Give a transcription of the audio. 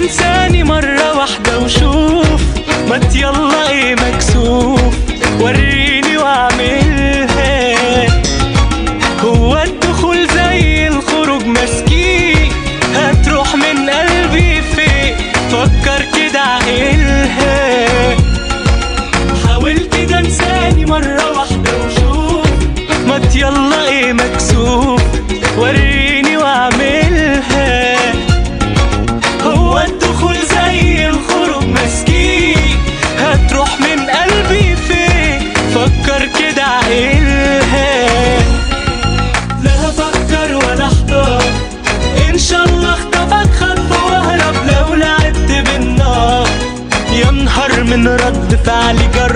انساني مرة واحدة وشوف، ما يلا ايه مكسوف، وريني واعملها. هو الدخول زي الخروج مسكين، هتروح من قلبي فين؟ فكر كده عقلها. حاولت ده انساني مرة واحدة وشوف، ما يلا ايه مكسوف، وريني واعملها. هو الدخول زي الخروج مسكين، هتروح من قلبي فين؟ فكر كده عقلها. لا هفكر ولا احتار، ان شاء الله اخطفك خطوة واهرب. لو لعبت بالنار يا نهار من رد فعلي جر.